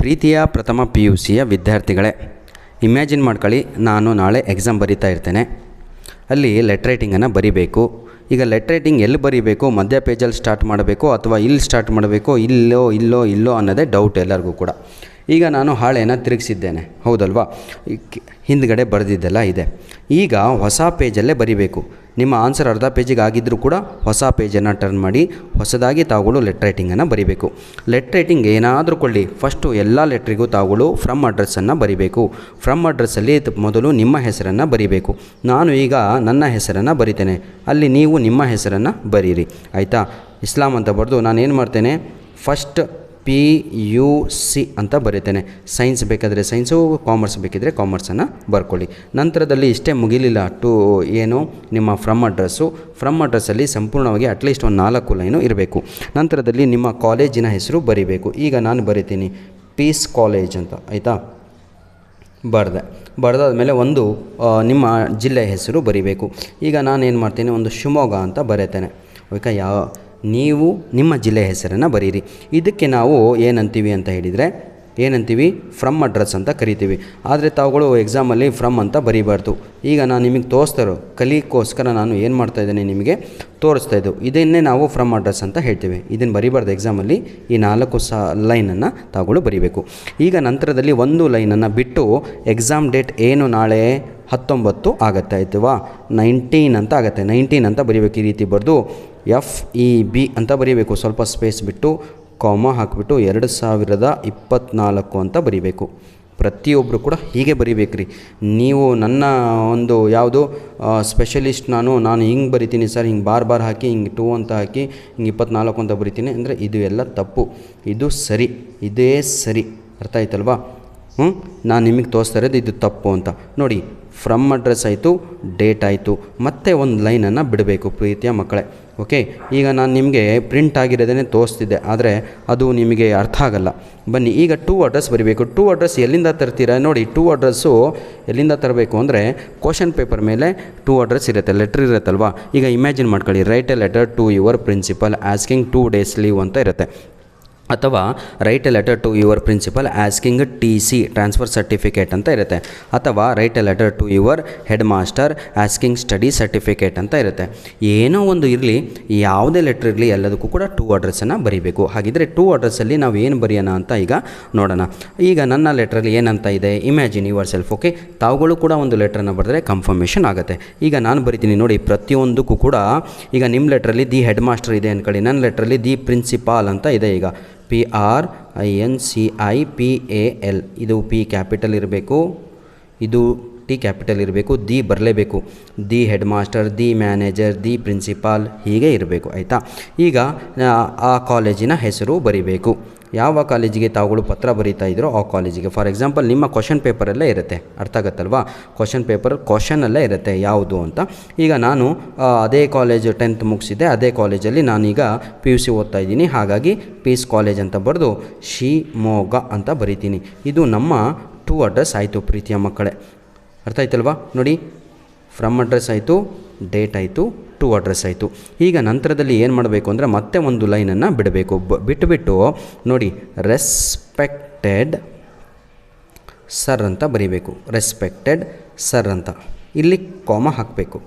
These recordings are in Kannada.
ಪ್ರೀತಿಯ ಪ್ರಥಮ PUCಯ ವಿದ್ಯಾರ್ಥಿಗಳೇ, ಇಮ್ಯಾಜಿನ್ ಮಾಡ್ಕೊಳ್ಳಿ, ನಾನು ನಾಳೆ ಎಕ್ಸಾಮ್ ಬರಿತಾ ಇರ್ತೇನೆ. ಅಲ್ಲಿ ಲೆಟರ್ ರೈಟಿಂಗನ್ನು ಬರಿಬೇಕು. ಈಗ ಲೆಟರ್ ರೈಟಿಂಗ್ ಎಲ್ಲಿ ಬರಿಬೇಕು, ಮಧ್ಯ ಪೇಜಲ್ಲಿ ಸ್ಟಾರ್ಟ್ ಮಾಡಬೇಕು ಅಥವಾ ಇಲ್ಲಿ ಸ್ಟಾರ್ಟ್ ಮಾಡಬೇಕು, ಇಲ್ಲೋ ಅನ್ನೋದೇ ಡೌಟ್ ಎಲ್ಲರಿಗೂ ಕೂಡ. ಈಗ ನಾನು ಹಾಳೆಯನ್ನು ತಿರುಗಿಸಿದ್ದೇನೆ, ಹೌದಲ್ವಾ? ಹಿಂದ್ಗಡೆ ಬರೆದಿದ್ದೆಲ್ಲ ಇದೆ. ಈಗ ಹೊಸ ಪೇಜಲ್ಲೇ ಬರಿಬೇಕು. ನಿಮ್ಮ ಆನ್ಸರ್ ಅರ್ಧ ಪೇಜಿಗೆ ಆಗಿದ್ದರೂ ಕೂಡ ಹೊಸ ಪೇಜನ್ನು ಟರ್ನ್ ಮಾಡಿ ಹೊಸದಾಗಿ ತಾವುಗಳು ಲೆಟರ್ ರೈಟಿಂಗನ್ನು ಬರಿಬೇಕು. ಲೆಟರ್ ರೈಟಿಂಗ್ ಏನಾದರೂ ಕೊಳ್ಳಿ, ಫಸ್ಟು ಎಲ್ಲ ಲೆಟ್ರಿಗೂ ತಾವುಗಳು ಫ್ರಮ್ ಅಡ್ರೆಸ್ಸನ್ನು ಬರಿಬೇಕು. ಫ್ರಮ್ ಅಡ್ರೆಸ್ಸಲ್ಲಿ ಮೊದಲು ನಿಮ್ಮ ಹೆಸರನ್ನು ಬರಿಬೇಕು. ನಾನು ಈಗ ನನ್ನ ಹೆಸರನ್ನು ಬರಿತೇನೆ, ಅಲ್ಲಿ ನೀವು ನಿಮ್ಮ ಹೆಸರನ್ನು ಬರೀರಿ, ಆಯಿತಾ? ಇಸ್ಲಾಂ ಅಂತ ಬರೆದು ನಾನು ಏನು ಮಾಡ್ತೇನೆ, ಫಸ್ಟ್ PUC ಅಂತ ಬರೀತೇನೆ. ಸೈನ್ಸ್ ಬೇಕಾದರೆ ಸೈನ್ಸು, ಕಾಮರ್ಸ್ ಬೇಕಿದ್ದರೆ ಕಾಮರ್ಸನ್ನು ಬರ್ಕೊಳ್ಳಿ. ನಂತರದಲ್ಲಿ ಇಷ್ಟೇ ಮುಗಿಲಿಲ್ಲ, ಏನು ನಿಮ್ಮ ಫ್ರಮ್ ಅಡ್ರೆಸ್ಸಲ್ಲಿ ಸಂಪೂರ್ಣವಾಗಿ ಅಟ್ಲೀಸ್ಟ್ ಒಂದು 4 ಲೈನು ಇರಬೇಕು. ನಂತರದಲ್ಲಿ ನಿಮ್ಮ ಕಾಲೇಜಿನ ಹೆಸರು ಬರಿಬೇಕು. ಈಗ ನಾನು ಬರಿತೀನಿ ಪೀಸ್ ಕಾಲೇಜ್ ಅಂತ, ಆಯಿತಾ? ಬರೆದಾದ್ಮೇಲೆ ಒಂದು ನಿಮ್ಮ ಜಿಲ್ಲೆಯ ಹೆಸರು ಬರಿಬೇಕು. ಈಗ ನಾನೇನು ಮಾಡ್ತೀನಿ, ಒಂದು ಶಿವಮೊಗ್ಗ ಅಂತ ಬರೀತೇನೆ, ಓಕೆ? ನೀವು ನಿಮ್ಮ ಜಿಲ್ಲೆಯ ಹೆಸರನ್ನು ಬರೀರಿ. ಇದಕ್ಕೆ ನಾವು ಏನಂತೀವಿ ಅಂತ ಹೇಳಿದರೆ, ಫ್ರಮ್ ಅಡ್ರೆಸ್ ಅಂತ ಕರಿತೀವಿ. ಆದರೆ ತಾವುಗಳು ಎಕ್ಸಾಮಲ್ಲಿ ಫ್ರಮ್ ಅಂತ ಬರೀಬಾರ್ದು. ಈಗ ನಾನು ನಿಮಗೆ ಕಲಿಯಕ್ಕೋಸ್ಕರ ನಾನು ಏನು ಮಾಡ್ತಾಯಿದ್ದೇನೆ, ನಿಮಗೆ ತೋರಿಸ್ತಾ ಇದ್ದು ಇದನ್ನೇ ನಾವು ಫ್ರಮ್ ಅಡ್ರೆಸ್ ಅಂತ ಹೇಳ್ತೀವಿ. ಇದನ್ನು ಬರೀಬಾರ್ದು ಎಕ್ಸಾಮಲ್ಲಿ. ಈ 4 ಲೈನನ್ನು ತಾವುಗಳು ಬರೀಬೇಕು. ಈಗ ನಂತರದಲ್ಲಿ ಒಂದು ಲೈನನ್ನು ಬಿಟ್ಟು ಎಕ್ಸಾಮ್ ಡೇಟ್ ಏನು ನಾಳೆ 19 ಆಗುತ್ತೆ, ಆಯ್ತವಾ? 19 ಅಂತ ಆಗುತ್ತೆ. 19 ಅಂತ ಬರೀಬೇಕು. ಈ ರೀತಿ ಬರೆದು FEB ಅಂತ ಬರೀಬೇಕು. ಸ್ವಲ್ಪ ಸ್ಪೇಸ್ ಬಿಟ್ಟು ಕಾಮ ಹಾಕಿಬಿಟ್ಟು 2024 ಅಂತ ಬರೀಬೇಕು. ಪ್ರತಿಯೊಬ್ಬರು ಕೂಡ ಹೀಗೆ ಬರೀಬೇಕ್ರಿ. ನೀವು ನನ್ನ ಒಂದು ಯಾವುದು ಸ್ಪೆಷಲಿಸ್ಟ್ ನಾನು ಹಿಂಗೆ ಬರಿತೀನಿ ಸರ್, ಹಿಂಗೆ ಬಾರ್ ಹಾಕಿ ಹಿಂಗೆ 2 ಅಂತ ಹಾಕಿ ಹಿಂಗೆ 24 ಅಂತ ಬರಿತೀನಿ ಅಂದರೆ ಇದು ಎಲ್ಲ ತಪ್ಪು. ಇದು ಸರಿ, ಇದೇ ಸರಿ. ಅರ್ಥ ಆಯ್ತಲ್ವಾ? ನಾನು ನಿಮಗೆ ತೋರಿಸ್ತಾ ಇರೋದು ಇದು ತಪ್ಪು ಅಂತ. ನೋಡಿ, ಫ್ರಮ್ ಅಡ್ರೆಸ್ ಆಯಿತು, ಡೇಟ್ ಆಯಿತು, ಮತ್ತೆ ಒಂದು ಲೈನನ್ನು ಬಿಡಬೇಕು ಪ್ರೀತಿಯ ಮಕ್ಕಳೇ, ಓಕೆ? ಈಗ ನಾನು ನಿಮಗೆ ಪ್ರಿಂಟ್ ಆಗಿರೋದೇ ತೋರಿಸ್ತಿದ್ದೆ, ಆದರೆ ಅದು ನಿಮಗೆ ಅರ್ಥ ಆಗಲ್ಲ. ಬನ್ನಿ, ಈಗ 2 ಅಡ್ರೆಸ್ ಬರೀಬೇಕು. 2 ಅಡ್ರೆಸ್ ಎಲ್ಲಿಂದ ತರ್ತೀರಾ? ನೋಡಿ, 2 ಅಡ್ರೆಸ್ಸು ಎಲ್ಲಿಂದ ತರಬೇಕು ಅಂದರೆ, ಕ್ವಶನ್ ಪೇಪರ್ ಮೇಲೆ 2 ಅಡ್ರೆಸ್ ಇರುತ್ತೆ, ಲೆಟ್ರ್ ಇರುತ್ತಲ್ವಾ? ಈಗ ಇಮ್ಯಾಜಿನ್ ಮಾಡ್ಕೊಳ್ಳಿ, write a letter to your principal asking 2 days leave ಅಂತ ಇರುತ್ತೆ. ಅಥವಾ write a letter to your principal asking TC transfer certificate ಅಂತ ಇರುತ್ತೆ. ಅಥವಾ write a letter to your head master asking study certificate ಅಂತ ಇರುತ್ತೆ. ಏನೋ ಒಂದು ಇರಲಿ, ಯಾವುದೇ ಲೆಟ್ರ್ ಇರಲಿ, ಎಲ್ಲದಕ್ಕೂ ಕೂಡ 2 ಅಡ್ರೆಸ್ಸನ್ನು ಬರೀಬೇಕು. ಹಾಗಿದ್ದರೆ 2 ಅಡ್ರೆಸ್ಸಲ್ಲಿ ನಾವು ಏನು ಬರೆಯೋಣ ಅಂತ ಈಗ ನೋಡೋಣ. ಈಗ ನನ್ನ ಲೆಟ್ರಲ್ಲಿ ಏನಂತ ಇದೆ, ಇಮ್ಯಾಜಿನ್ ಯುವರ್ ಸೆಲ್ಫ್, ಓಕೆ? ತಾವುಗಳು ಕೂಡ ಒಂದು ಲೆಟ್ರನ್ನು ಬರೆದ್ರೆ ಕನ್ಫರ್ಮೇಷನ್ ಆಗುತ್ತೆ. ಈಗ ನಾನು ಬರಿತೀನಿ ನೋಡಿ, ಪ್ರತಿಯೊಂದಕ್ಕೂ ಕೂಡ. ಈಗ ನಿಮ್ಮ ಲೆಟ್ರಲ್ಲಿ ದಿ ಹೆಡ್ ಮಾಸ್ಟರ್ ಇದೆ ಅಂದ್ಕೊಳ್ಳಿ, ನನ್ನ ಲೆಟ್ರಲ್ಲಿ ದಿ ಪ್ರಿನ್ಸಿಪಾಲ್ ಅಂತ ಇದೆ. ಈಗ PRINCIPAL, ಇದು P ಕ್ಯಾಪಿಟಲ್ ಇರಬೇಕು, ಇದು T ಕ್ಯಾಪಿಟಲ್ ಇರಬೇಕು, ದಿ ಬರಲೇಬೇಕು. The head master, the manager, the principal, ಹೀಗೆ ಇರಬೇಕು, ಆಯಿತಾ? ಈಗ ಆ ಕಾಲೇಜಿನ ಹೆಸರು ಬರಿಬೇಕು. ಯಾವ ಕಾಲೇಜಿಗೆ ತಾವುಗಳು ಪತ್ರ ಬರೀತಾ ಇದ್ರೋ ಆ ಕಾಲೇಜಿಗೆ. ಫಾರ್ ಎಕ್ಸಾಂಪಲ್, ನಿಮ್ಮ ಕ್ವಶನ್ ಪೇಪರಲ್ಲೇ ಇರುತ್ತೆ, ಅರ್ಥ ಆಗುತ್ತಲ್ವಾ? ಕ್ವಶನಲ್ಲೇ ಇರುತ್ತೆ ಯಾವುದು ಅಂತ. ಈಗ ನಾನು ಅದೇ ಕಾಲೇಜು 10th ಮುಗಿಸಿದ್ದೆ, ಅದೇ ಕಾಲೇಜಲ್ಲಿ ನಾನೀಗ PUC ಓದ್ತಾ ಇದ್ದೀನಿ. ಹಾಗಾಗಿ ಪೀಸ್ ಕಾಲೇಜ್ ಅಂತ ಬರೆದು ಶಿವಮೊಗ್ಗ ಅಂತ ಬರಿತೀನಿ. ಇದು ನಮ್ಮ 2 ಅಡ್ರೆಸ್ ಆಯಿತು ಪ್ರೀತಿಯ ಮಕ್ಕಳೇ. ಅರ್ಥ ಆಯ್ತಲ್ವಾ? ನೋಡಿ, ಫ್ರಮ್ ಅಡ್ರೆಸ್ ಆಯಿತು, ಡೇಟ್ ಆಯಿತು, 2 ಅಡ್ರೆಸ್ ಆಯಿತು. ಈಗ ನಂತರದಲ್ಲಿ ಏನು ಮಾಡಬೇಕು ಅಂದರೆ, ಮತ್ತೆ ಒಂದು ಲೈನನ್ನು ಬಿಡಬೇಕು. ಬಿಟ್ಟುಬಿಟ್ಟು ನೋಡಿ, ರೆಸ್ಪೆಕ್ಟೆಡ್ ಸರ್ ಅಂತ ಬರೀಬೇಕು. ರೆಸ್ಪೆಕ್ಟೆಡ್ ಸರ್ ಅಂತ ಇಲ್ಲಿ ಕಾಮ ಹಾಕಬೇಕು.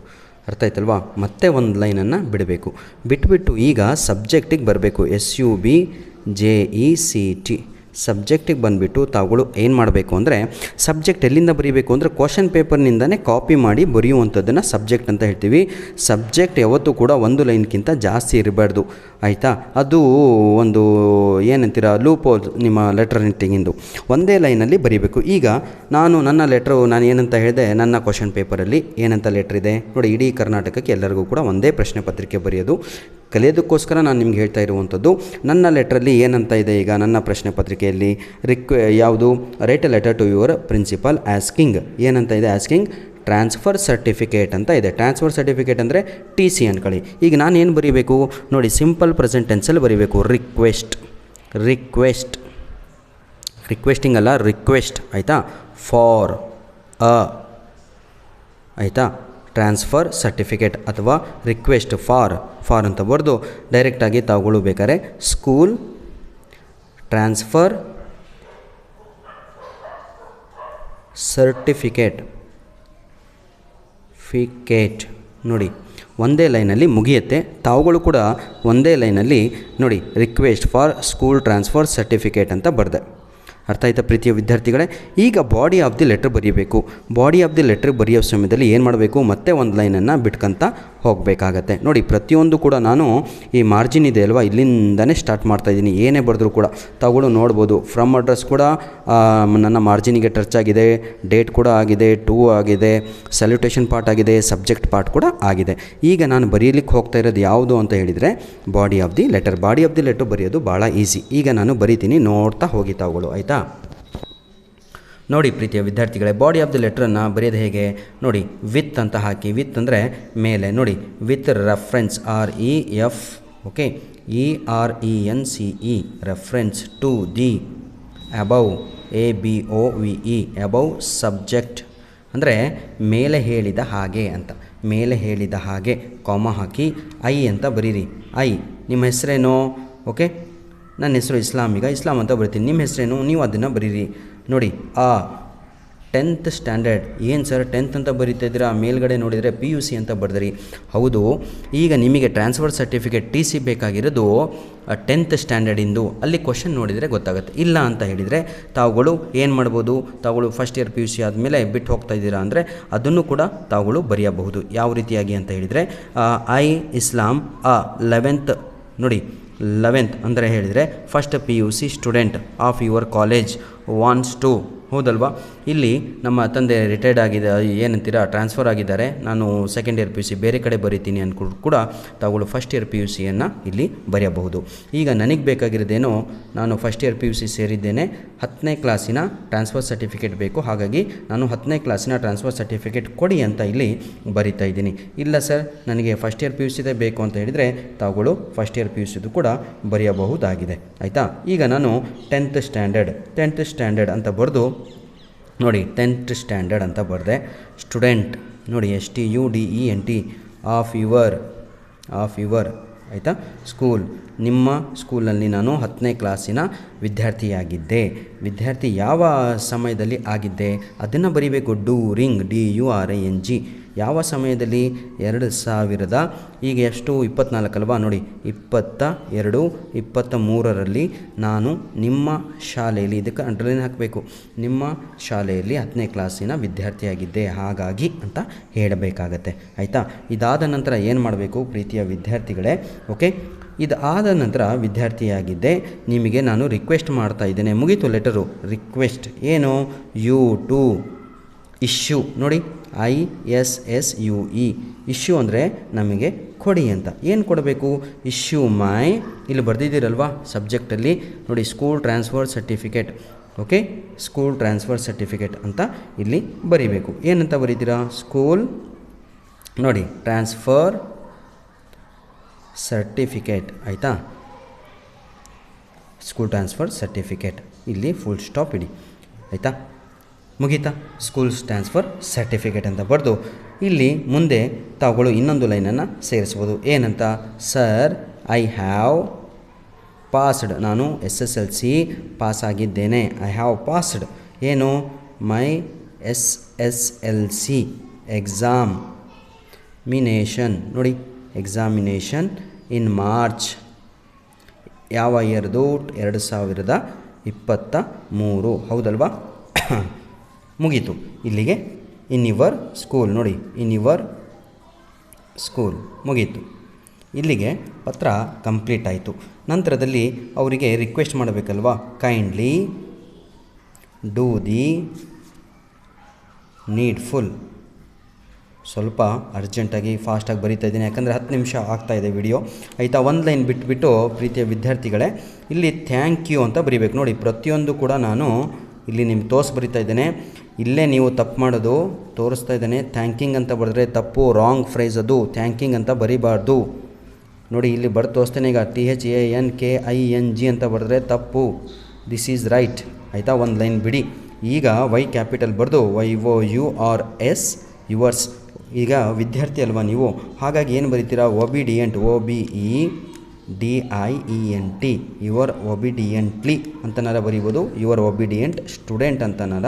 ಅರ್ಥ ಆಯ್ತಲ್ವಾ? ಮತ್ತೆ ಒಂದು ಲೈನನ್ನು ಬಿಡಬೇಕು. ಬಿಟ್ಬಿಟ್ಟು ಈಗ ಸಬ್ಜೆಕ್ಟಿಗೆ ಬರಬೇಕು. SUBJECT ಸಬ್ಜೆಕ್ಟಿಗೆ ಬಂದುಬಿಟ್ಟು ತಾವುಗಳು ಏನು ಮಾಡಬೇಕು ಅಂದರೆ, ಸಬ್ಜೆಕ್ಟ್ ಎಲ್ಲಿಂದ ಬರೀಬೇಕು ಅಂದರೆ, ಕ್ವಶನ್ ಪೇಪರ್ನಿಂದನೇ ಕಾಪಿ ಮಾಡಿ ಬರೆಯುವಂಥದ್ದನ್ನು ಸಬ್ಜೆಕ್ಟ್ ಅಂತ ಹೇಳ್ತೀವಿ. ಸಬ್ಜೆಕ್ಟ್ ಯಾವತ್ತೂ ಕೂಡ 1 ಲೈನ್ಗಿಂತ ಜಾಸ್ತಿ ಇರಬಾರ್ದು, ಆಯಿತಾ? ಅದು ಒಂದು ಏನಂತೀರ, ಲೂಪೋಲ್ ನಿಮ್ಮ ಲೆಟರ್ ರೈಟಿಂಗಿಂದು. ಒಂದೇ ಲೈನಲ್ಲಿ ಬರೀಬೇಕು. ಈಗ ನಾನು ಏನಂತ ಹೇಳಿದೆ, ನನ್ನ ಕ್ವಶನ್ ಪೇಪರಲ್ಲಿ ಏನಂತ ಲೆಟ್ರ್ ಇದೆ ನೋಡಿ. ಇಡೀ ಕರ್ನಾಟಕಕ್ಕೆ ಎಲ್ಲರಿಗೂ ಕೂಡ ಒಂದೇ ಪ್ರಶ್ನೆ ಪತ್ರಿಕೆ ಬರೆಯೋದು ಕಲಿಯೋದಕ್ಕೋಸ್ಕರ ನಾನು ನಿಮ್ಗೆ ಹೇಳ್ತಾ ಇರುವಂಥದ್ದು. ನನ್ನ ಲೆಟ್ರಲ್ಲಿ ಏನಂತ ಇದೆ, ಈಗ ನನ್ನ ಪ್ರಶ್ನೆ ಪತ್ರಿಕೆಯಲ್ಲಿ ಯಾವುದು, write a letter to your principal asking, ಏನಂತ ಇದೆ, ಆಸ್ಕಿಂಗ್ ಟ್ರಾನ್ಸ್ಫರ್ ಸರ್ಟಿಫಿಕೇಟ್ ಅಂತ ಇದೆ. ಟ್ರಾನ್ಸ್ಫರ್ ಸರ್ಟಿಫಿಕೇಟ್ ಅಂದರೆ TC ಅಂದ್ಕೊಳ್ಳಿ. ಈಗ ನಾನು ಏನು ಬರೀಬೇಕು ನೋಡಿ, ಸಿಂಪಲ್ ಪ್ರೆಸೆಂಟ್ ಟೆನ್ಸಲ್ಲಿ ಬರೀಬೇಕು. ರಿಕ್ವೆಸ್ಟಿಂಗ್ ಅಲ್ಲ, ರಿಕ್ವೆಸ್ಟ್, ಆಯಿತಾ? ಫಾರ್ ಆಯಿತಾ? ಟ್ರಾನ್ಸ್ಫರ್ ಸರ್ಟಿಫಿಕೇಟ್ ಅಥವಾ ರಿಕ್ವೆಸ್ಟ್ ಫಾರ್ ಅಂತ ಬರೆದು ಡೈರೆಕ್ಟಾಗಿ ತಾವುಗಳು ಬೇಕಾದ್ರೆ ಸ್ಕೂಲ್ ಟ್ರಾನ್ಸ್ಫರ್ ಸರ್ಟಿಫಿಕೇಟ್ ನೋಡಿ ಒಂದೇ ಲೈನಲ್ಲಿ ಮುಗಿಯುತ್ತೆ. ತಾವುಗಳು ಕೂಡ ಒಂದೇ ಲೈನಲ್ಲಿ ನೋಡಿ request for school transfer certificate ಅಂತ ಬರೆದೆ. ಅರ್ಥ ಆಯ್ತಾ ಪ್ರೀತಿಯ ವಿದ್ಯಾರ್ಥಿಗಳೇ? ಈಗ ಬಾಡಿ ಆಫ್ ದಿ ಲೆಟರ್ ಬರೀಬೇಕು. ಬಾಡಿ ಆಫ್ ದಿ ಲೆಟರ್ ಬರೆಯೋ ಸಮಯದಲ್ಲಿ ಏನು ಮಾಡಬೇಕು, ಮತ್ತೆ ಒಂದು ಲೈನನ್ನು ಬಿಟ್ಕೊಂತ ಹೋಗಬೇಕಾಗತ್ತೆ. ನೋಡಿ ಪ್ರತಿಯೊಂದು ಕೂಡ ನಾನು ಈ ಮಾರ್ಜಿನ್ ಇದೆ ಅಲ್ವಾ, ಇಲ್ಲಿಂದನೇ ಸ್ಟಾರ್ಟ್ ಮಾಡ್ತಾಯಿದ್ದೀನಿ. ಏನೇ ಬರೆದ್ರೂ ಕೂಡ ತಾವುಗಳು ನೋಡ್ಬೋದು. ಫ್ರಮ್ ಅಡ್ರೆಸ್ ಕೂಡ ನನ್ನ ಮಾರ್ಜಿನಿಗೆ ಟಚ್ ಆಗಿದೆ, ಡೇಟ್ ಕೂಡ ಆಗಿದೆ, ಟು ಆಗಿದೆ, ಸಲ್ಯೂಟೇಷನ್ ಪಾರ್ಟ್ ಆಗಿದೆ, ಸಬ್ಜೆಕ್ಟ್ ಪಾರ್ಟ್ ಕೂಡ ಆಗಿದೆ. ಈಗ ನಾನು ಬರೀಲಿಕ್ಕೆ ಹೋಗ್ತಾ ಇರೋದು ಯಾವುದು ಅಂತ ಹೇಳಿದರೆ body of the letter. Body of the letter ಬರೆಯೋದು ಭಾಳ ಈಸಿ. ಈಗ ನಾನು ಬರೀತೀನಿ, ನೋಡ್ತಾ ಹೋಗಿ ತಾವುಗಳು. ಆಯಿತಾ? ನೋಡಿ ಪ್ರೀತಿಯ ವಿದ್ಯಾರ್ಥಿಗಳೇ, ಬಾಡಿ ಆಫ್ ದಿ ಲೆಟ್ರನ್ನು ಬರೆಯೋದು ಹೇಗೆ ನೋಡಿ, ವಿತ್ ಅಂತ ಹಾಕಿ. ವಿತ್ ಅಂದರೆ ಮೇಲೆ ನೋಡಿ, with reference REF okay ERENCE reference to the above ABOVE above subject ಅಂದರೆ ಮೇಲೆ ಹೇಳಿದ ಹಾಗೆ ಅಂತ. ಮೇಲೆ ಹೇಳಿದ ಹಾಗೆ ಕಾಮ ಹಾಕಿ ಐ ಅಂತ ಬರೀರಿ. ಐ ನಿಮ್ಮ ಹೆಸರೇನು? ಓಕೆ, ನನ್ನ ಹೆಸರು ಇಸ್ಲಾಂ. ಈಗ ಇಸ್ಲಾಂ ಅಂತ ಬರಿತೀನಿ. ನಿಮ್ಮ ಹೆಸರೇನು? ನೀವು ಅದನ್ನು ಬರೀರಿ. ನೋಡಿ 10th ಸ್ಟ್ಯಾಂಡರ್ಡ್. ಏನು ಸರ್ 10th ಅಂತ ಬರೀತಾ ಇದ್ದೀರಾ? ಮೇಲ್ಗಡೆ ನೋಡಿದರೆ PUC ಅಂತ ಬರೆದ್ರಿ. ಹೌದು, ಈಗ ನಿಮಗೆ ಟ್ರಾನ್ಸ್ಫರ್ ಸರ್ಟಿಫಿಕೇಟ್ TC ಬೇಕಾಗಿರೋದು 10th ಸ್ಟ್ಯಾಂಡರ್ಡಿಂದು. ಅಲ್ಲಿ ಕ್ವಶನ್ ನೋಡಿದರೆ ಗೊತ್ತಾಗುತ್ತೆ. ಇಲ್ಲ ಅಂತ ಹೇಳಿದರೆ ತಾವುಗಳು ಏನು ಮಾಡ್ಬೋದು, ತಾವುಗಳು ಫಸ್ಟ್ ಇಯರ್ PUC ಆದಮೇಲೆ ಬಿಟ್ಟು ಹೋಗ್ತಾ ಇದ್ದೀರಾ ಅಂದರೆ ಅದನ್ನು ಕೂಡ ತಾವುಗಳು ಬರೆಯಬಹುದು. ಯಾವ ರೀತಿಯಾಗಿ ಅಂತ ಹೇಳಿದರೆ ಐ ಇಸ್ಲಾಂ 11th ನೋಡಿ 11th ಅಂದರೆ ಹೇಳಿದರೆ first PUC student of your college wants to. ಹೌದಲ್ವಾ? ಇಲ್ಲಿ ನಮ್ಮ ತಂದೆ ರಿಟೈರ್ಡ್ ಆಗಿದೆ, ಏನಂತೀರಾ, ಟ್ರಾನ್ಸ್ಫರ್ ಆಗಿದ್ದಾರೆ, ನಾನು ಸೆಕೆಂಡ್ ಇಯರ್ PUC ಬೇರೆ ಕಡೆ ಬರೀತೀನಿ ಅಂದ್ಕೊಂಡು ಕೂಡ ತಾವುಗಳು ಫಸ್ಟ್ ಇಯರ್ PUCಯನ್ನು ಇಲ್ಲಿ ಬರೆಯಬಹುದು. ಈಗ ನನಗೆ ಬೇಕಾಗಿರೋದೇನೋ, ನಾನು ಫಸ್ಟ್ ಇಯರ್ PUC ಸೇರಿದ್ದೇನೆ, 10ನೇ ಕ್ಲಾಸಿನ ಟ್ರಾನ್ಸ್ಫರ್ ಸರ್ಟಿಫಿಕೇಟ್ ಬೇಕು. ಹಾಗಾಗಿ ನಾನು 10ನೇ ಕ್ಲಾಸಿನ ಟ್ರಾನ್ಸ್ಫರ್ ಸರ್ಟಿಫಿಕೇಟ್ ಕೊಡಿ ಅಂತ ಇಲ್ಲಿ ಬರಿತಾ ಇದ್ದೀನಿ. ಇಲ್ಲ ಸರ್ ನನಗೆ ಫಸ್ಟ್ ಇಯರ್ PUCದೇ ಬೇಕು ಅಂತ ಹೇಳಿದರೆ ತಾವುಗಳು ಫಸ್ಟ್ ಇಯರ್ PUCದು ಕೂಡ ಬರೆಯಬಹುದಾಗಿದೆ. ಆಯಿತಾ? ಈಗ ನಾನು 10th ಸ್ಟ್ಯಾಂಡರ್ಡ್ ಅಂತ ಬರೆದು ನೋಡಿ 10th ಸ್ಟ್ಯಾಂಡರ್ಡ್ ಅಂತ ಬರೆದೆ. ಸ್ಟೂಡೆಂಟ್ ನೋಡಿ STUDENT ಆಫ್ ಯುವರ್ ಆಯಿತಾ ಸ್ಕೂಲ್. ನಿಮ್ಮ ಸ್ಕೂಲಲ್ಲಿ ನಾನು 10ನೇ ಕ್ಲಾಸಿನ ವಿದ್ಯಾರ್ಥಿಯಾಗಿದ್ದೆ. ವಿದ್ಯಾರ್ಥಿ ಯಾವ ಸಮಯದಲ್ಲಿ ಆಗಿದ್ದೆ ಅದನ್ನು ಬರೀಬೇಕು. DURING ಯಾವ ಸಮಯದಲ್ಲಿ? 2000 ಈಗ ಎಷ್ಟು 24 ಅಲ್ವಾ? ನೋಡಿ 22, 23ರಲ್ಲಿ ನಾನು ನಿಮ್ಮ ಶಾಲೆಯಲ್ಲಿ, ಇದಕ್ಕೆ ಅಂಡರ್ಲೈನ್ ಹಾಕಬೇಕು, ನಿಮ್ಮ ಶಾಲೆಯಲ್ಲಿ 10ನೇ ಕ್ಲಾಸಿನ ವಿದ್ಯಾರ್ಥಿಯಾಗಿದ್ದೆ ಹಾಗಾಗಿ ಅಂತ ಹೇಳಬೇಕಾಗತ್ತೆ. ಆಯಿತಾ? ಇದಾದ ನಂತರ ಏನು ಮಾಡಬೇಕು ಪ್ರೀತಿಯ ವಿದ್ಯಾರ್ಥಿಗಳೇ? ಓಕೆ, ಇದಾದ ನಂತರ ವಿದ್ಯಾರ್ಥಿಯಾಗಿದ್ದೆ, ನಿಮಗೆ ನಾನು ರಿಕ್ವೆಸ್ಟ್ ಮಾಡ್ತಾ ಇದ್ದೇನೆ. ಮುಗೀತು ಲೆಟರು. ರಿಕ್ವೆಸ್ಟ್ ಏನು? ಯು ಟು ಇಶ್ಯೂ ನೋಡಿ ISSUE ಇಶ್ಯೂ ಅಂದರೆ ನಮಗೆ ಕೊಡಿ ಅಂತ. ಏನು ಕೊಡಬೇಕು? ಇಶ್ಯೂ ಮೈ, ಇಲ್ಲಿ ಬರೆದಿದ್ದೀರಲ್ವಾ ಸಬ್ಜೆಕ್ಟಲ್ಲಿ ನೋಡಿ, school transfer certificate. Okay, school transfer certificate ಅಂತ ಇಲ್ಲಿ ಬರೀಬೇಕು. ಏನಂತ ಬರೀತೀರಾ? ಸ್ಕೂಲ್ ನೋಡಿ ಟ್ರಾನ್ಸ್ಫರ್ ಸರ್ಟಿಫಿಕೇಟ್. ಆಯಿತಾ? ಸ್ಕೂಲ್ ಟ್ರಾನ್ಸ್ಫರ್ ಸರ್ಟಿಫಿಕೇಟ್, ಇಲ್ಲಿ ಫುಲ್ ಸ್ಟಾಪ್ ಇಡಿ. ಆಯಿತಾ? ಮುಗೀತಾ? ಸ್ಕೂಲ್ ಟ್ರಾನ್ಸ್ಫರ್ ಸರ್ಟಿಫಿಕೇಟ್ ಅಂತ ಬರೆದು ಇಲ್ಲಿ ಮುಂದೆ ತಾವುಗಳು ಇನ್ನೊಂದು ಲೈನನ್ನು ಸೇರಿಸ್ಬೋದು. ಏನಂತ? ಸರ್ ಐ ಹ್ಯಾವ್ ಪಾಸ್ಡ್, ನಾನು SSLC ಪಾಸ್ ಆಗಿದ್ದೇನೆ. ಐ ಹ್ಯಾವ್ ಪಾಸ್ಡ್ ಏನು? ಮೈ SSLC ಎಕ್ಸಾಮಿನೇಷನ್ ನೋಡಿ, ಎಕ್ಸಾಮಿನೇಷನ್ ಇನ್ ಮಾರ್ಚ್. ಯಾವ ಇಯರ್ದು? 2023. ಹೌದಲ್ವಾ? ಮುಗೀತು. ಇಲ್ಲಿಗೆ ಇನ್ ಯುವರ್ ಸ್ಕೂಲ್ ನೋಡಿ, ಇನ್ ಯುವರ್ ಸ್ಕೂಲ್ ಮುಗೀತು. ಇಲ್ಲಿಗೆ ಪತ್ರ ಕಂಪ್ಲೀಟ್ ಆಯಿತು. ನಂತರದಲ್ಲಿ ಅವರಿಗೆ ರಿಕ್ವೆಸ್ಟ್ ಮಾಡಬೇಕಲ್ವಾ? Kindly do the needful. ಸ್ವಲ್ಪ ಅರ್ಜೆಂಟಾಗಿ ಫಾಸ್ಟಾಗಿ ಬರೀತಾ ಇದ್ದೀನಿ, ಯಾಕಂದರೆ 10 ನಿಮಿಷ ಆಗ್ತಾಯಿದೆ ವಿಡಿಯೋ. ಆಯಿತಾ? ಒಂದು ಲೈನ್ ಬಿಟ್ಬಿಟ್ಟು ಪ್ರೀತಿಯ ವಿದ್ಯಾರ್ಥಿಗಳೇ ಇಲ್ಲಿ ಥ್ಯಾಂಕ್ ಯು ಅಂತ ಬರೀಬೇಕು. ನೋಡಿ ಪ್ರತಿಯೊಂದು ಕೂಡ ನಾನು ಇಲ್ಲಿ ನಿಮ್ಗೆ ಬರಿತಾ ಇದ್ದೇನೆ. ಇಲ್ಲೇ ನೀವು ತಪ್ಪು ಮಾಡೋದು ತೋರಿಸ್ತಾ ಇದ್ದೇನೆ. ಥ್ಯಾಂಕಿಂಗ್ ಅಂತ ಬರೆದ್ರೆ ತಪ್ಪು, ರಾಂಗ್ ಫ್ರೈಸ್ ಅದು. ಥ್ಯಾಂಕಿಂಗ್ ಅಂತ ಬರೀಬಾರ್ದು. ನೋಡಿ ಇಲ್ಲಿ ಬರೆದು ತೋರಿಸ್ತೇನೆ. ಈಗ THANKING ಅಂತ ಬರೆದ್ರೆ ತಪ್ಪು. This is right. ಆಯಿತಾ? ಒಂದು ಲೈನ್ ಬಿಡಿ. ಈಗ Y ಕ್ಯಾಪಿಟಲ್ ಬರೆದು YOURS ಯುವರ್ಸ್. ಈಗ ವಿದ್ಯಾರ್ಥಿ ಅಲ್ವಾ ನೀವು, ಹಾಗಾಗಿ ಏನು ಬರೀತೀರಾ? ಒಬಿಡಿಯಂಟ್ OBEDIENT ಯುವರ್ ಒಬಿಡಿಯಂಟ್ಲಿ ಅಂತನಾರ ಬರೀಬೋದು. ಯುವರ್ ಒಬಿಡಿಯಂಟ್ ಸ್ಟೂಡೆಂಟ್ ಅಂತನಾರ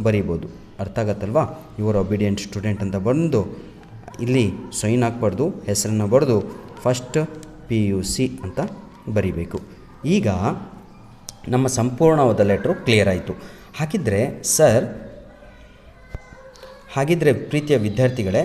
ಬರೀಬೋದು. ಅರ್ಥ ಆಗತ್ತಲ್ವಾ? ಯುವರ್ ಒಬಿಡಿಯೆಂಟ್ ಸ್ಟೂಡೆಂಟ್ ಅಂತ ಬಂದು ಇಲ್ಲಿ ಸೈನ್ ಹಾಕ್ಬಾರ್ದು, ಹೆಸರನ್ನು ಬರೆದು ಫಸ್ಟ್ PUC ಅಂತ ಬರಿಬೇಕು. ಈಗ ನಮ್ಮ ಸಂಪೂರ್ಣವಾದ ಲೆಟ್ರು ಕ್ಲಿಯರ್ ಆಯಿತು. ಹಾಗಿದ್ರೆ ಪ್ರೀತಿಯ ವಿದ್ಯಾರ್ಥಿಗಳೇ,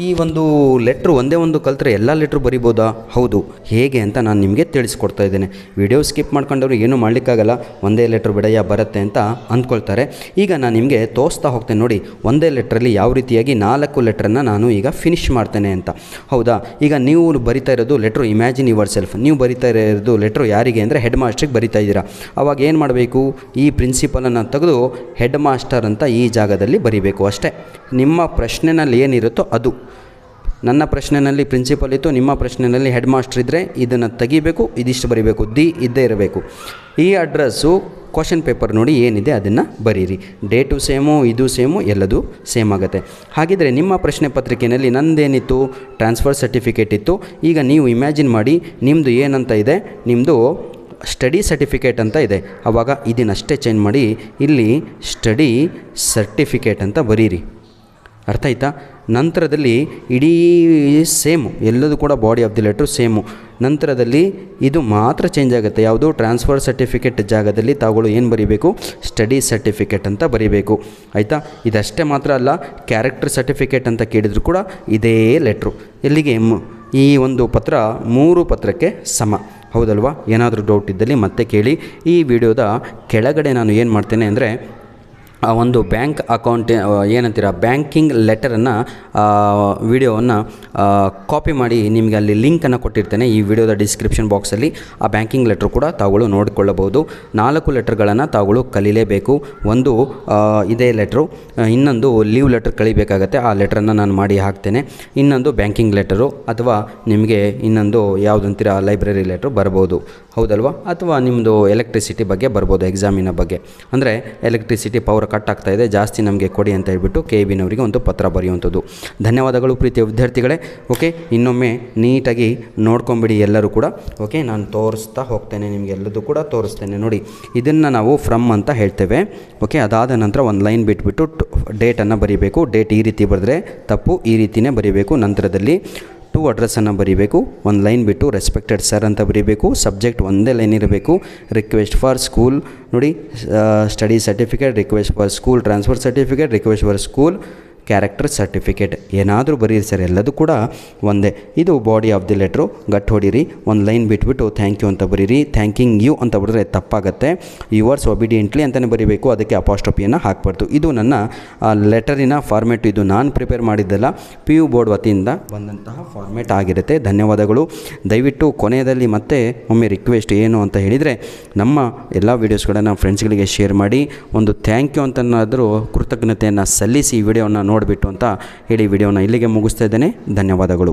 ಈ ಒಂದು ಲೆಟ್ರು ಒಂದೇ ಒಂದು ಕಲ್ತ್ರೆ ಎಲ್ಲ ಲೆಟ್ರು ಬರಿಬೋದಾ? ಹೌದು. ಹೇಗೆ ಅಂತ ನಾನು ನಿಮಗೆ ತಿಳಿಸ್ಕೊಡ್ತಾ ಇದ್ದೇನೆ. ವಿಡಿಯೋ ಸ್ಕಿಪ್ ಮಾಡ್ಕೊಂಡವ್ರು ಏನೂ ಮಾಡಲಿಕ್ಕಾಗಲ್ಲ, ಒಂದೇ ಲೆಟ್ರು ಬಿಡಯ್ಯ ಬರುತ್ತೆ ಅಂತ ಅಂದ್ಕೊಳ್ತಾರೆ. ಈಗ ನಾನು ನಿಮಗೆ ತೋರಿಸ್ತಾ ಹೋಗ್ತೇನೆ ನೋಡಿ, ಒಂದೇ ಲೆಟ್ರಲ್ಲಿ ಯಾವ ರೀತಿಯಾಗಿ 4 ಲೆಟ್ರನ್ನು ನಾನು ಈಗ ಫಿನಿಷ್ ಮಾಡ್ತೇನೆ ಅಂತ. ಹೌದಾ? ಈಗ ನೀವು ಬರಿತಾ ಇರೋದು ಲೆಟ್ರು ಇಮ್ಯಾಜಿನ್ ಯುವರ್ ಸೆಲ್ಫ್. ನೀವು ಬರಿತಾ ಇರೋದು ಲೆಟ್ರು ಯಾರಿಗೆ ಅಂದರೆ ಹೆಡ್ ಮಾಸ್ಟ್ರಿಗೆ ಬರಿತಾ ಇದ್ದೀರಾ. ಅವಾಗ ಏನು ಮಾಡಬೇಕು? ಈ ಪ್ರಿನ್ಸಿಪಲನ್ನು ತೆಗೆದು ಹೆಡ್ ಮಾಸ್ಟರ್ ಅಂತ ಈ ಜಾಗದಲ್ಲಿ ಬರಿಬೇಕು ಅಷ್ಟೇ. ನಿಮ್ಮ ಪ್ರಶ್ನೆಯಲ್ಲಿ ಏನಿರುತ್ತೋ ಅದು. ನನ್ನ ಪ್ರಶ್ನೆಯಲ್ಲಿ ಪ್ರಿನ್ಸಿಪಲ್ ಇತ್ತು, ನಿಮ್ಮ ಪ್ರಶ್ನೆಯಲ್ಲಿ ಹೆಡ್ ಮಾಸ್ಟರ್ ಇದ್ದರೆ ಇದನ್ನು ತೆಗಿಬೇಕು, ಇದಿಷ್ಟು ಬರೀಬೇಕು, ಇದ್ದೇ ಇರಬೇಕು. ಈ ಅಡ್ರೆಸ್ಸು ಕ್ವಶನ್ ಪೇಪರ್ ನೋಡಿ ಏನಿದೆ ಅದನ್ನು ಬರೀರಿ. ಡೇಟು ಸೇಮು, ಇದು ಸೇಮು, ಎಲ್ಲದೂ ಸೇಮ್ ಆಗುತ್ತೆ. ಹಾಗಿದ್ರೆ ನಿಮ್ಮ ಪ್ರಶ್ನೆ ಪತ್ರಿಕೆಯಲ್ಲಿ ನಂದೇನಿತ್ತು? ಟ್ರಾನ್ಸ್ಫರ್ ಸರ್ಟಿಫಿಕೇಟ್ ಇತ್ತು. ಈಗ ನೀವು ಇಮ್ಯಾಜಿನ್ ಮಾಡಿ, ನಿಮ್ಮದು ಏನಂತ ಇದೆ? ನಿಮ್ಮದು ಸ್ಟಡಿ ಸರ್ಟಿಫಿಕೇಟ್ ಅಂತ ಇದೆ. ಆವಾಗ ಇದನ್ನಷ್ಟೇ ಚೇಂಜ್ ಮಾಡಿ ಇಲ್ಲಿ ಸ್ಟಡಿ ಸರ್ಟಿಫಿಕೇಟ್ ಅಂತ ಬರೀರಿ. ಅರ್ಥ ಆಯ್ತಾ? ನಂತರದಲ್ಲಿ ಇಡೀ ಸೇಮು, ಎಲ್ಲದೂ ಕೂಡ body of the letter same. ನಂತರದಲ್ಲಿ ಇದು ಮಾತ್ರ ಚೇಂಜ್ ಆಗುತ್ತೆ. ಯಾವುದು? ಟ್ರಾನ್ಸ್ಫರ್ ಸರ್ಟಿಫಿಕೇಟ್ ಜಾಗದಲ್ಲಿ ತಾವುಗಳು ಏನು ಬರೀಬೇಕು? ಸ್ಟಡಿ ಸರ್ಟಿಫಿಕೇಟ್ ಅಂತ ಬರೀಬೇಕು. ಆಯಿತಾ? ಇದಷ್ಟೇ ಮಾತ್ರ ಅಲ್ಲ, ಕ್ಯಾರೆಕ್ಟರ್ ಸರ್ಟಿಫಿಕೇಟ್ ಅಂತ ಕೇಳಿದ್ರು ಕೂಡ ಇದೇ ಲೆಟ್ರು. ಎಲ್ಲಿಗೆ? ಈ ಒಂದು ಪತ್ರ 3 ಪತ್ರಕ್ಕೆ ಸಮ. ಹೌದಲ್ವಾ? ಏನಾದರೂ ಡೌಟ್ ಇದ್ದಲ್ಲಿ ಮತ್ತೆ ಕೇಳಿ. ಈ ವಿಡಿಯೋದ ಕೆಳಗಡೆ ನಾನು ಏನು ಮಾಡ್ತೇನೆ ಅಂದರೆ, ಆ ಒಂದು ಬ್ಯಾಂಕ್ ಅಕೌಂಟ್ ಏನಂತೀರ, ಬ್ಯಾಂಕಿಂಗ್ ಲೆಟರನ್ನು ವಿಡಿಯೋವನ್ನು ಕಾಪಿ ಮಾಡಿ ನಿಮಗೆ ಅಲ್ಲಿ ಲಿಂಕನ್ನು ಕೊಟ್ಟಿರ್ತೇನೆ ಈ ವಿಡಿಯೋದ ಡಿಸ್ಕ್ರಿಪ್ಷನ್ ಬಾಕ್ಸಲ್ಲಿ. ಆ ಬ್ಯಾಂಕಿಂಗ್ ಲೆಟ್ರು ಕೂಡ ತಾವುಗಳು ನೋಡಿಕೊಳ್ಳಬಹುದು. 4 ಲೆಟರ್ಗಳನ್ನು ತಾವುಗಳು ಕಲೀಲೇಬೇಕು. ಒಂದು ಇದೇ ಲೆಟ್ರು, ಇನ್ನೊಂದು ಲೀವ್ ಲೆಟರ್ ಕಳಿಬೇಕಾಗತ್ತೆ, ಆ ಲೆಟ್ರನ್ನು ನಾನು ಮಾಡಿ ಹಾಕ್ತೇನೆ. ಇನ್ನೊಂದು ಬ್ಯಾಂಕಿಂಗ್ ಲೆಟರು, ಅಥವಾ ನಿಮಗೆ ಇನ್ನೊಂದು ಯಾವುದಂತೀರ ಲೈಬ್ರರಿ ಲೆಟ್ರು ಬರ್ಬೋದು. ಹೌದಲ್ವಾ? ಅಥವಾ ನಿಮ್ಮದು ಎಲೆಕ್ಟ್ರಿಸಿಟಿ ಬಗ್ಗೆ ಬರ್ಬೋದು, ಎಕ್ಸಾಮಿನ ಬಗ್ಗೆ. ಅಂದರೆ ಎಲೆಕ್ಟ್ರಿಸಿಟಿ ಪವರ್ ಕಟ್ ಆಗ್ತಾ ಇದೆ, ಜಾಸ್ತಿ ನಮಗೆ ಕೊಡಿ ಅಂತ ಹೇಳ್ಬಿಟ್ಟು KEBನವರಿಗೆ ಒಂದು ಪತ್ರ ಬರೆಯುವಂಥದ್ದು. ಧನ್ಯವಾದಗಳು ಪ್ರೀತಿಯ ವಿದ್ಯಾರ್ಥಿಗಳೇ. ಓಕೆ, ಇನ್ನೊಮ್ಮೆ ನೀಟಾಗಿ ನೋಡ್ಕೊಂಬಿಡಿ ಎಲ್ಲರೂ ಕೂಡ. ಓಕೆ, ನಾನು ತೋರಿಸ್ತಾ ಹೋಗ್ತೇನೆ, ನಿಮಗೆ ಎಲ್ಲದೂ ಕೂಡ ತೋರಿಸ್ತೇನೆ ನೋಡಿ. ಇದನ್ನು ನಾವು ಫ್ರಮ್ ಅಂತ ಹೇಳ್ತೇವೆ. ಓಕೆ, ಅದಾದ ನಂತರ ಒಂದು ಲೈನ್ ಬಿಟ್ಬಿಟ್ಟು ಡೇಟನ್ನು ಬರೀಬೇಕು. ಡೇಟ್ ಈ ರೀತಿ ಬರೆದ್ರೆ ತಪ್ಪು, ಈ ರೀತಿಯೇ ಬರೀಬೇಕು. ನಂತರದಲ್ಲಿ ಟು ಅಡ್ರೆಸ್ಸನ್ನು ಬರೀಬೇಕು. ಒಂದು ಲೈನ್ ಬಿಟ್ಟು ರೆಸ್ಪೆಕ್ಟೆಡ್ ಸರ್ ಅಂತ ಬರೀಬೇಕು. ಸಬ್ಜೆಕ್ಟ್ ಒಂದೇ ಲೈನ್ ಇರಬೇಕು. ರಿಕ್ವೆಸ್ಟ್ ಫಾರ್ ಸ್ಕೂಲ್ ನೋಡಿ, study certificate, request for school transfer certificate, request for school character certificate, ಏನಾದರೂ ಬರೀರಿ ಸರ್, ಎಲ್ಲದೂ ಕೂಡ ಒಂದೇ. ಇದು ಬಾಡಿ ಆಫ್ ದಿ ಲೆಟ್ರು. ಗಟ್ಟು ಹೊಡೀರಿ. ಒಂದು ಲೈನ್ ಬಿಟ್ಬಿಟ್ಟು ಥ್ಯಾಂಕ್ ಯು ಅಂತ ಬರೀರಿ. ಥ್ಯಾಂಕಿಂಗ್ ಯು ಅಂತ ಬರೆದ್ರೆ ತಪ್ಪಾಗುತ್ತೆ. ಯುವರ್ಸ್ ಒಬಿಡಿಯೆಂಟ್ಲಿ ಅಂತಲೇ ಬರೀಬೇಕು, ಅದಕ್ಕೆ ಅಪಾಸ್ಟ್ರಫಿಯನ್ನು ಹಾಕ್ಬಾರ್ದು. ಇದು ನನ್ನ ಲೆಟರಿನ ಫಾರ್ಮೇಟು. ಇದು ನಾನು ಪ್ರಿಪೇರ್ ಮಾಡಿದ್ದಲ್ಲ, PU ಬೋರ್ಡ್ ವತಿಯಿಂದ ಬಂದಂತಹ ಫಾರ್ಮೇಟ್ ಆಗಿರುತ್ತೆ. ಧನ್ಯವಾದಗಳು. ದಯವಿಟ್ಟು ಕೊನೆಯದಲ್ಲಿ ಮತ್ತೆ ಒಮ್ಮೆ ರಿಕ್ವೆಸ್ಟ್ ಏನು ಅಂತ ಹೇಳಿದರೆ, ನಮ್ಮ ಎಲ್ಲ ವೀಡಿಯೋಸ್ಗಳನ್ನು ಫ್ರೆಂಡ್ಸ್ಗಳಿಗೆ ಶೇರ್ ಮಾಡಿ, ಒಂದು ಥ್ಯಾಂಕ್ ಯು ಅಂತನಾದರೂ ಕೃತಜ್ಞತೆಯನ್ನು ಸಲ್ಲಿಸಿ ಈ ವಿಡಿಯೋವನ್ನು ನೋಡಿಬಿಟ್ಟು ಅಂತ ಹೇಳಿ ವಿಡಿಯೋನ ಇಲ್ಲಿಗೆ ಮುಗಿಸ್ತಾ ಇದ್ದೇನೆ. ಧನ್ಯವಾದಗಳು.